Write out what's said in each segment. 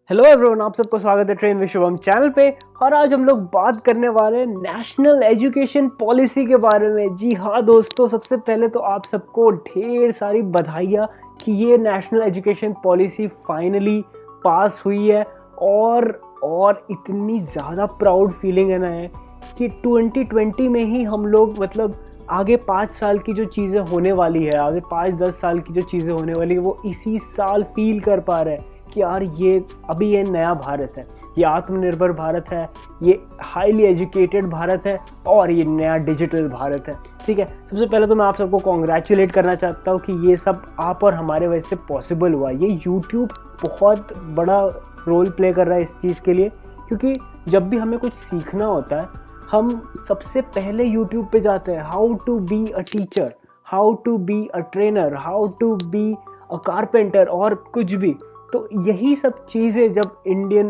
Hello everyone, आप सबको स्वागत है ट्रेन विश्वम चैनल पे। और आज हम लोग बात करने वाले हैं नेशनल एजुकेशन पॉलिसी के बारे में। जी हाँ दोस्तों, सबसे पहले तो आप सबको ढेर सारी बधाइयाँ कि ये नेशनल एजुकेशन पॉलिसी फाइनली पास हुई है। और इतनी ज़्यादा प्राउड फीलिंग है ना है कि 2020 में ही हम लोग मतलब आगे 5 साल की जो चीज़ें होने वाली है, आगे 5-10 साल की जो चीज़ें होने वाली है, वो इसी साल फील कर पा रहे हैं कि यार ये नया भारत है, ये आत्मनिर्भर भारत है, ये हाईली एजुकेटेड भारत है और ये नया डिजिटल भारत है। ठीक है, सबसे पहले तो मैं आप सबको कॉन्ग्रेचुलेट करना चाहता हूँ कि ये सब आप और हमारे वजह से पॉसिबल हुआ। ये यूट्यूब बहुत बड़ा रोल प्ले कर रहा है इस चीज़ के लिए, क्योंकि जब भी हमें कुछ सीखना होता है हम सबसे पहले यूट्यूब पे जाते हैं। How to be a teacher, how to be a trainer, how to be a carpenter और कुछ भी। तो यही सब चीज़ें जब इंडियन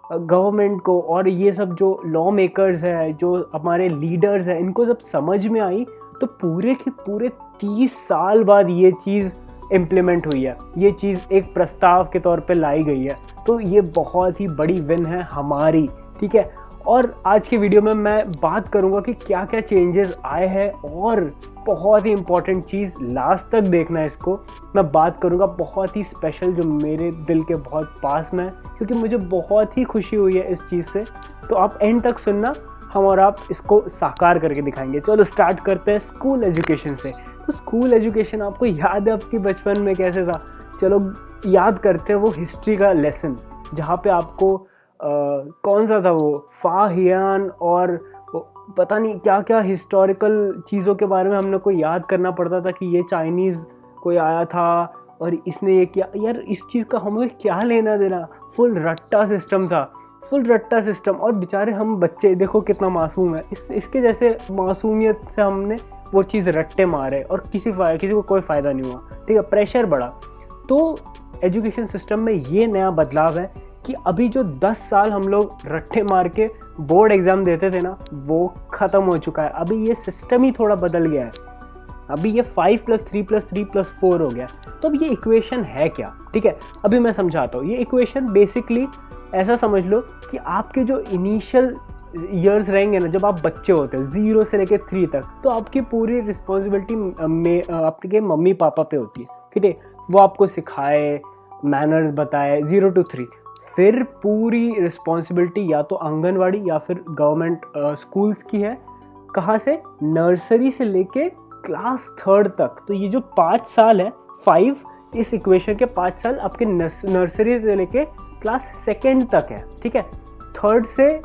गवर्नमेंट को और ये सब जो लॉ मेकर्स हैं, जो हमारे लीडर्स हैं, इनको जब समझ में आई तो पूरे के पूरे 30 साल बाद ये चीज़ इम्प्लीमेंट हुई है, ये चीज़ एक प्रस्ताव के तौर पे लाई गई है। तो ये बहुत ही बड़ी विन है हमारी। ठीक है, और आज की वीडियो में मैं बात करूंगा कि क्या क्या चेंजेस आए हैं, और बहुत ही इम्पॉर्टेंट चीज़, लास्ट तक देखना है इसको। मैं बात करूंगा बहुत ही स्पेशल जो मेरे दिल के बहुत पास में है, क्योंकि मुझे बहुत ही खुशी हुई है इस चीज़ से। तो आप एंड तक सुनना, हम और आप इसको साकार करके दिखाएंगे। चलो स्टार्ट करते हैं स्कूल एजुकेशन से। तो स्कूल एजुकेशन आपको याद है आपकी बचपन में कैसे था? चलो याद करते हैं वो हिस्ट्री का लेसन, जहाँ पे आपको कौन सा था वो फाहियान और पता नहीं क्या क्या हिस्टोरिकल चीज़ों के बारे में हमने को याद करना पड़ता था कि ये चाइनीज़ कोई आया था और इसने ये किया। यार इस चीज़ का हमें क्या लेना देना? फुल रट्टा सिस्टम था, फुल रट्टा सिस्टम। और बेचारे हम बच्चे देखो कितना मासूम है, इसके जैसे मासूमियत से हमने वो चीज़ रट्टे मारे और किसी को कोई फ़ायदा नहीं हुआ। ठीक है, प्रेशर बढ़ा। तो एजुकेशन सिस्टम में ये नया बदलाव है कि अभी जो 10 साल हम लोग रट्टे मार के बोर्ड एग्ज़ाम देते थे ना, वो ख़त्म हो चुका है। अभी ये सिस्टम ही थोड़ा बदल गया है। अभी ये 5+3+3+4 हो गया। तो अब ये इक्वेशन है क्या? ठीक है, अभी मैं समझाता हूँ। ये इक्वेशन बेसिकली ऐसा समझ लो कि आपके जो इनिशियल ईयर्स रहेंगे ना, जब आप बच्चे होते हैं 0 से लेकर 3 तक, तो आपकी पूरी रिस्पॉन्सिबिलिटी में आपके मम्मी पापा पे होती है। ठीक है, वो आपको सिखाए, मैनर्स बताए 0 to 3। फिर पूरी रिस्पॉन्सिबिलिटी या तो आंगनवाड़ी या फिर गवर्नमेंट स्कूल्स की है। कहाँ से? नर्सरी से लेके क्लास 3rd तक। तो ये जो 5 साल है, 5 इस इक्वेशन के 5 साल आपके नर्सरी से लेके क्लास 2nd तक है। ठीक है, 3rd से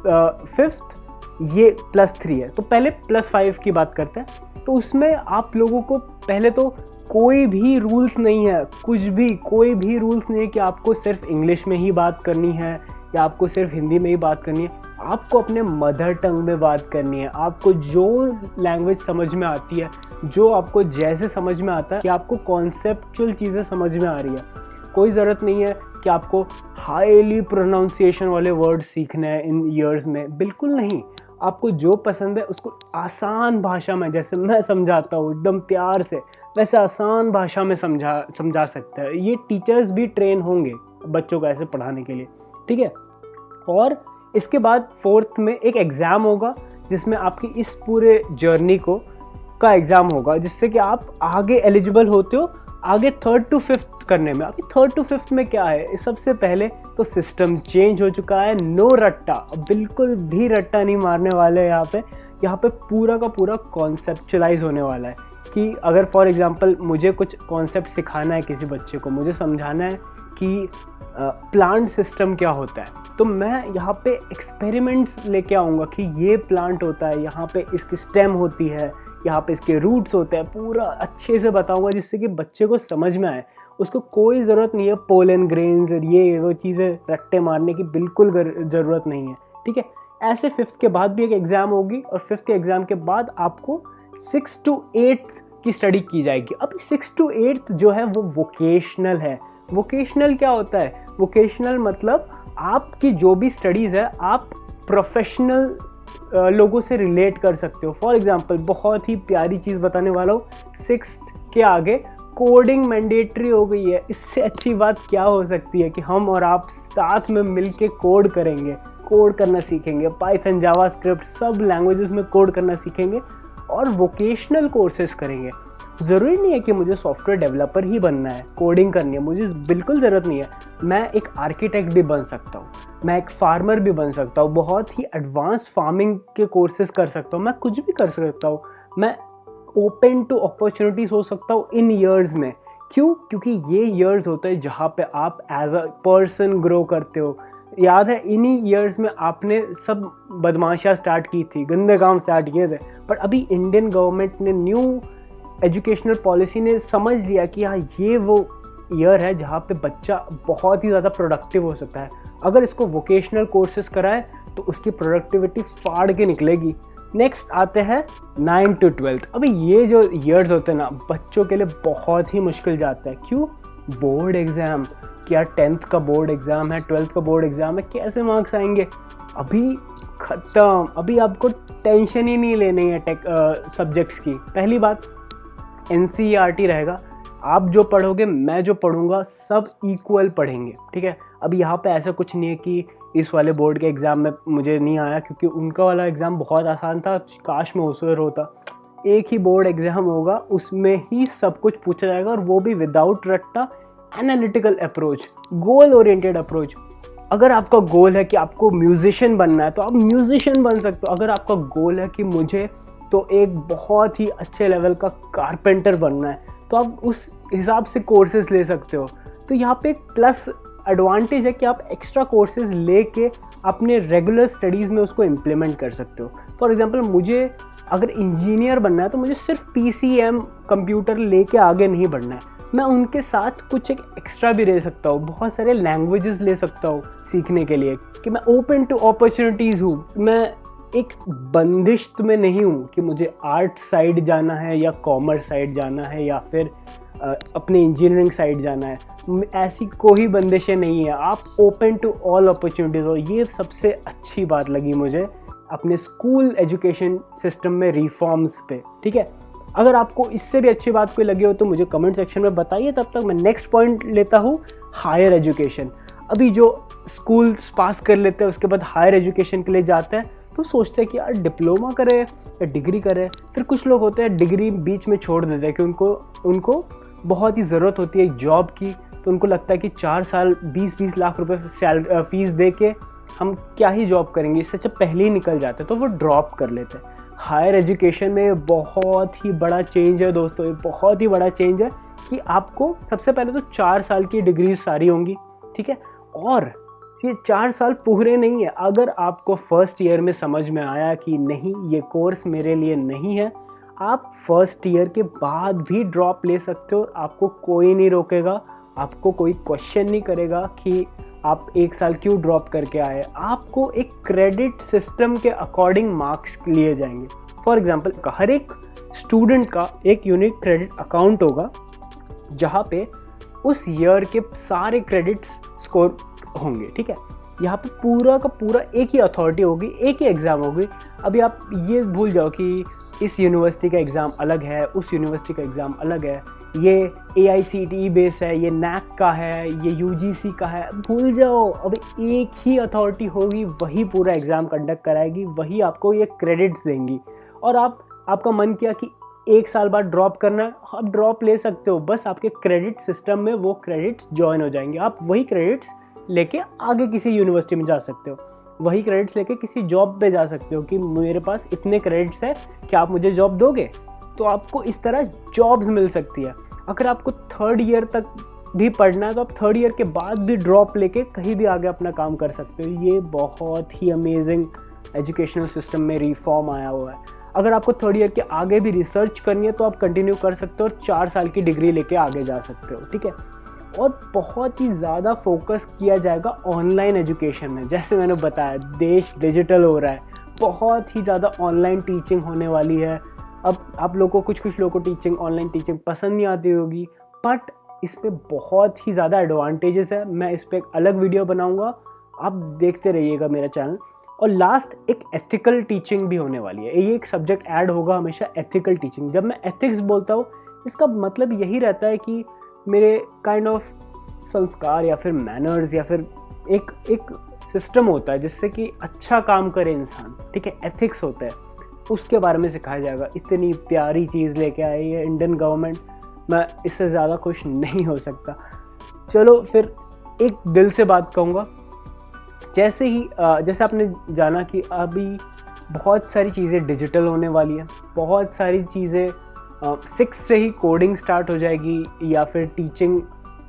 5th ये +3 है। तो पहले +5 की बात करते हैं। तो उसमें आप लोगों को पहले तो कोई भी रूल्स नहीं है, कोई भी रूल्स नहीं है कि आपको सिर्फ इंग्लिश में ही बात करनी है या आपको सिर्फ हिंदी में ही बात करनी है। आपको अपने मदर टंग में बात करनी है। आपको जो लैंग्वेज समझ में आती है, जो आपको जैसे समझ में आता है, कि आपको कॉन्सेप्चुअल चीज़ें समझ में आ रही है। कोई ज़रूरत नहीं है कि आपको हाईली प्रोनाउंसिएशन वाले वर्ड सीखने हैं इन ईयर्स में, बिल्कुल नहीं। आपको जो पसंद है उसको आसान भाषा में, जैसे मैं समझाता हूँ एकदम प्यार से, वैसे आसान भाषा में समझा सकता है। ये टीचर्स भी ट्रेन होंगे बच्चों को ऐसे पढ़ाने के लिए। ठीक है, और इसके बाद 4th में एक एग्ज़ाम होगा जिसमें आपकी इस पूरे जर्नी का एग्ज़ाम होगा, जिससे कि आप आगे एलिजिबल होते हो आगे 3rd to 5th करने में। अभी 3rd to 5th में क्या है? सबसे पहले तो सिस्टम चेंज हो चुका है। नो रट्टा, बिल्कुल भी रट्टा नहीं मारने वाले यहाँ पे पूरा का पूरा कॉन्सेप्चुलाइज होने वाला है। कि अगर फॉर एग्जांपल मुझे कुछ कॉन्सेप्ट सिखाना है किसी बच्चे को, मुझे समझाना है कि प्लांट सिस्टम क्या होता है, तो मैं यहाँ पे एक्सपेरिमेंट्स लेके आऊँगा कि ये प्लांट होता है, यहाँ पे इसकी स्टेम होती है, यहाँ पे इसके रूट्स होते हैं, पूरा अच्छे से बताऊँगा जिससे कि बच्चे को समझ में आए। उसको कोई ज़रूरत नहीं है पोलन ग्रेन्स और ये वो चीज़ें रट्टे मारने की, बिल्कुल ज़रूरत नहीं है। ठीक है, ऐसे 5th के बाद भी एक एग्ज़ाम होगी और 5th के एग्ज़ाम के बाद आपको 6 to 8 की स्टडी की जाएगी। अब 6 to 8 जो है वो वोकेशनल है। वोकेशनल क्या होता है? वोकेशनल मतलब आपकी जो भी स्टडीज़ है आप प्रोफेशनल लोगों से रिलेट कर सकते हो। फॉर एग्जांपल बहुत ही प्यारी चीज़ बताने वाला हूँ, 6th के आगे कोडिंग मैंडेटरी हो गई है। इससे अच्छी बात क्या हो सकती है कि हम और आप साथ में मिलके कोड करेंगे, कोड करना सीखेंगे, पाइथन, जावास्क्रिप्ट, सब लैंग्वेजेस में कोड करना सीखेंगे और वोकेशनल कोर्सेज करेंगे। ज़रूरी नहीं है कि मुझे सॉफ्टवेयर डेवलपर ही बनना है, कोडिंग करनी है, मुझे बिल्कुल ज़रूरत नहीं है। मैं एक आर्किटेक्ट भी बन सकता हूँ, मैं एक फार्मर भी बन सकता हूँ, बहुत ही एडवांस फार्मिंग के कोर्सेज कर सकता हूँ, मैं कुछ भी कर सकता हूँ। मैं ओपन टू अपॉर्चुनिटीज़ हो सकता हूँ इन ईयर्स में। क्यों? क्योंकि ये ईयर्स होते हैं जहाँ पे आप एज अ पर्सन ग्रो करते हो। याद है इन्हीं ईयर्स में आपने सब बदमाशियाँ स्टार्ट की थी, गंदे काम स्टार्ट किए थे, पर अभी इंडियन गवर्नमेंट ने न्यू एजुकेशनल पॉलिसी ने समझ लिया कि हाँ ये वो ईयर है जहाँ पे बच्चा बहुत ही ज़्यादा प्रोडक्टिव हो सकता है। अगर इसको वोकेशनल कोर्सेज कराए तो उसकी प्रोडक्टिविटी फाड़ के निकलेगी। नेक्स्ट आते हैं 9 to 12। अभी ये जो ईयर्स होते हैं ना, बच्चों के लिए बहुत ही मुश्किल जाता है। क्यों? बोर्ड एग्ज़ाम, क्या 10th का बोर्ड एग्ज़ाम है, 12th का बोर्ड एग्ज़ाम है, कैसे मार्क्स आएंगे? अभी ख़त्म, अभी आपको टेंशन ही नहीं लेनी है सब्जेक्ट्स की। पहली बात, NCERT रहेगा, आप जो पढ़ोगे मैं जो पढ़ूंगा सब इक्वल पढ़ेंगे, ठीक है। अब यहाँ पे ऐसा कुछ नहीं है कि इस वाले बोर्ड के एग्ज़ाम में मुझे नहीं आया क्योंकि उनका वाला एग्ज़ाम बहुत आसान था, काश में उसमें होता। एक ही बोर्ड एग्ज़ाम होगा, उसमें ही सब कुछ पूछा जाएगा और वो भी विदाउट रट्टा, analytical approach, goal oriented approach. अगर आपका गोल है कि आपको म्यूजिशियन बनना है तो आप म्यूजिशियन बन सकते हो। अगर आपका गोल है कि मुझे तो एक बहुत ही अच्छे लेवल का कारपेंटर बनना है तो आप उस हिसाब से कोर्सेज ले सकते हो। तो यहाँ पे एक प्लस एडवांटेज है कि आप एक्स्ट्रा कोर्सेज लेके अपने रेगुलर स्टडीज़ में उसको इम्प्लीमेंट कर सकते हो। फॉर एग्जांपल, मुझे अगर इंजीनियर बनना है तो मुझे सिर्फ PCM कंप्यूटर लेके आगे नहीं बढ़ना है, मैं उनके साथ कुछ एक एक्स्ट्रा भी ले सकता हूँ, बहुत सारे लैंग्वेजेस ले सकता हूँ सीखने के लिए, कि मैं ओपन टू अपॉर्चुनिटीज़ हूँ। मैं एक बंदिश में नहीं हूँ कि मुझे आर्ट साइड जाना है या कॉमर्स साइड जाना है या फिर अपने इंजीनियरिंग साइड जाना है, ऐसी कोई बंदिशें नहीं है। आप ओपन टू ऑल अपॉर्चुनिटीज़ हो। ये सबसे अच्छी बात लगी मुझे अपने स्कूल एजुकेशन सिस्टम में रिफॉर्म्स पे, ठीक है। अगर आपको इससे भी अच्छी बात कोई लगी हो तो मुझे कमेंट सेक्शन में बताइए। तब तक मैं नेक्स्ट पॉइंट लेता हूँ, हायर एजुकेशन। अभी जो स्कूल पास कर लेते हैं उसके बाद हायर एजुकेशन के लिए जाते हैं तो सोचते हैं कि यार डिप्लोमा करें या डिग्री करें। फिर कुछ लोग होते हैं डिग्री बीच में छोड़ देते हैं कि उनको बहुत ही ज़रूरत होती है एक जॉब की, तो उनको लगता है कि 4 साल 20-20 लाख रुपए फीस दे के हम क्या ही जॉब करेंगे, इससे अच्छा पहले ही निकल जाते हैं, तो वो ड्रॉप कर लेते हैं। हायर एजुकेशन में बहुत ही बड़ा चेंज है दोस्तों, ये बहुत ही बड़ा चेंज है कि आपको सबसे पहले तो 4 साल की डिग्री सारी होंगी, ठीक है। और ये 4 साल पूरे नहीं है। अगर आपको फर्स्ट ईयर में समझ में आया कि नहीं ये कोर्स मेरे लिए नहीं है, आप फर्स्ट ईयर के बाद भी ड्रॉप ले सकते हो, आपको कोई नहीं रोकेगा, आपको कोई क्वेश्चन नहीं करेगा कि आप 1 साल क्यों ड्रॉप करके आए। आपको एक क्रेडिट सिस्टम के अकॉर्डिंग मार्क्स लिए जाएंगे। फॉर एग्जांपल, हर एक स्टूडेंट का एक यूनिक क्रेडिट अकाउंट होगा जहाँ पे उस ईयर के सारे क्रेडिट्स स्कोर होंगे, ठीक है। यहाँ पे पूरा का पूरा एक ही अथॉरिटी होगी, एक ही एग्ज़ाम होगी। अभी आप ये भूल जाओ कि इस यूनिवर्सिटी का एग्ज़ाम अलग है, उस यूनिवर्सिटी का एग्ज़ाम अलग है, ये AICTE बेस है, ये NAC का है, ये UGC का है, भूल जाओ। अभी एक ही अथॉरिटी होगी, वही पूरा एग्ज़ाम कंडक्ट कराएगी, वही आपको ये क्रेडिट्स देंगी। और आपका मन किया कि 1 साल बाद ड्रॉप करना है, आप ड्रॉप ले सकते हो, बस आपके क्रेडिट सिस्टम में वो क्रेडिट्स ज्वाइन हो जाएंगे। आप वही क्रेडिट्स लेके आगे किसी यूनिवर्सिटी में जा सकते हो, वही क्रेडिट्स लेके किसी जॉब पे जा सकते हो कि मेरे पास इतने क्रेडिट्स है, क्या आप मुझे जॉब दोगे? तो आपको इस तरह जॉब्स मिल सकती है। अगर आपको 3rd ईयर तक भी पढ़ना है तो आप 3rd ईयर के बाद भी ड्रॉप लेके कहीं भी आगे अपना काम कर सकते हो। ये बहुत ही अमेजिंग एजुकेशनल सिस्टम में रिफॉर्म आया हुआ है। अगर आपको 3rd ईयर के आगे भी रिसर्च करनी है तो आप कंटिन्यू कर सकते हो और 4 साल की डिग्री लेके आगे जा सकते हो, ठीक है। और बहुत ही ज़्यादा फोकस किया जाएगा ऑनलाइन एजुकेशन में। जैसे मैंने बताया, देश डिजिटल हो रहा है, बहुत ही ज़्यादा ऑनलाइन टीचिंग होने वाली है। अब आप लोगों को कुछ लोगों को ऑनलाइन टीचिंग पसंद नहीं आती होगी, बट इस पे बहुत ही ज़्यादा एडवांटेजेस है। मैं इस पर एक अलग वीडियो बनाऊंगा, आप देखते रहिएगा मेरा चैनल। और लास्ट, एक एथिकल टीचिंग भी होने वाली है। ये एक सब्जेक्ट ऐड होगा हमेशा, एथिकल टीचिंग। जब मैं एथिक्स बोलता हूँ, इसका मतलब यही रहता है कि मेरे काइंड ऑफ संस्कार या फिर मैनर्स या फिर एक सिस्टम होता है जिससे कि अच्छा काम करे इंसान, ठीक है, एथिक्स होता है, उसके बारे में सिखाया जाएगा। इतनी प्यारी चीज़ लेके आई है इंडियन गवर्नमेंट, मैं इससे ज़्यादा खुश नहीं हो सकता। चलो फिर एक दिल से बात कहूँगा, जैसे आपने जाना कि अभी बहुत सारी चीज़ें डिजिटल होने वाली है, बहुत सारी चीज़ें 6 से ही कोडिंग स्टार्ट हो जाएगी या फिर टीचिंग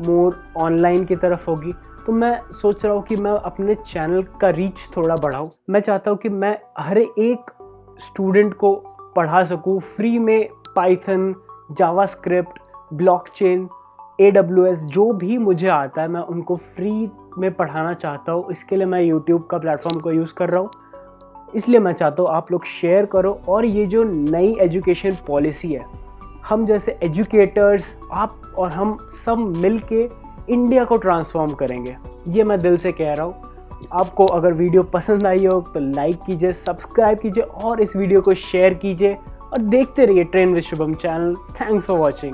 मोर ऑनलाइन की तरफ होगी। तो मैं सोच रहा हूँ कि मैं अपने चैनल का रीच थोड़ा बढ़ाऊँ। मैं चाहता हूँ कि मैं हर एक स्टूडेंट को पढ़ा सकूँ फ्री में, पाइथन, जावास्क्रिप्ट, ब्लॉकचेन, AWS, जो भी मुझे आता है मैं उनको फ्री में पढ़ाना चाहता हूँ। इसके लिए मैं यूट्यूब का प्लेटफॉर्म को यूज़ कर रहा हूँ। इसलिए मैं चाहता हूँ आप लोग शेयर करो, और ये जो नई एजुकेशन पॉलिसी है, हम जैसे एजुकेटर्स, आप और हम सब मिल के इंडिया को ट्रांसफॉर्म करेंगे, ये मैं दिल से कह रहा हूँ। आपको अगर वीडियो पसंद आई हो तो लाइक कीजिए, सब्सक्राइब कीजिए और इस वीडियो को शेयर कीजिए और देखते रहिए train with Shubham channel. Thanks for watching.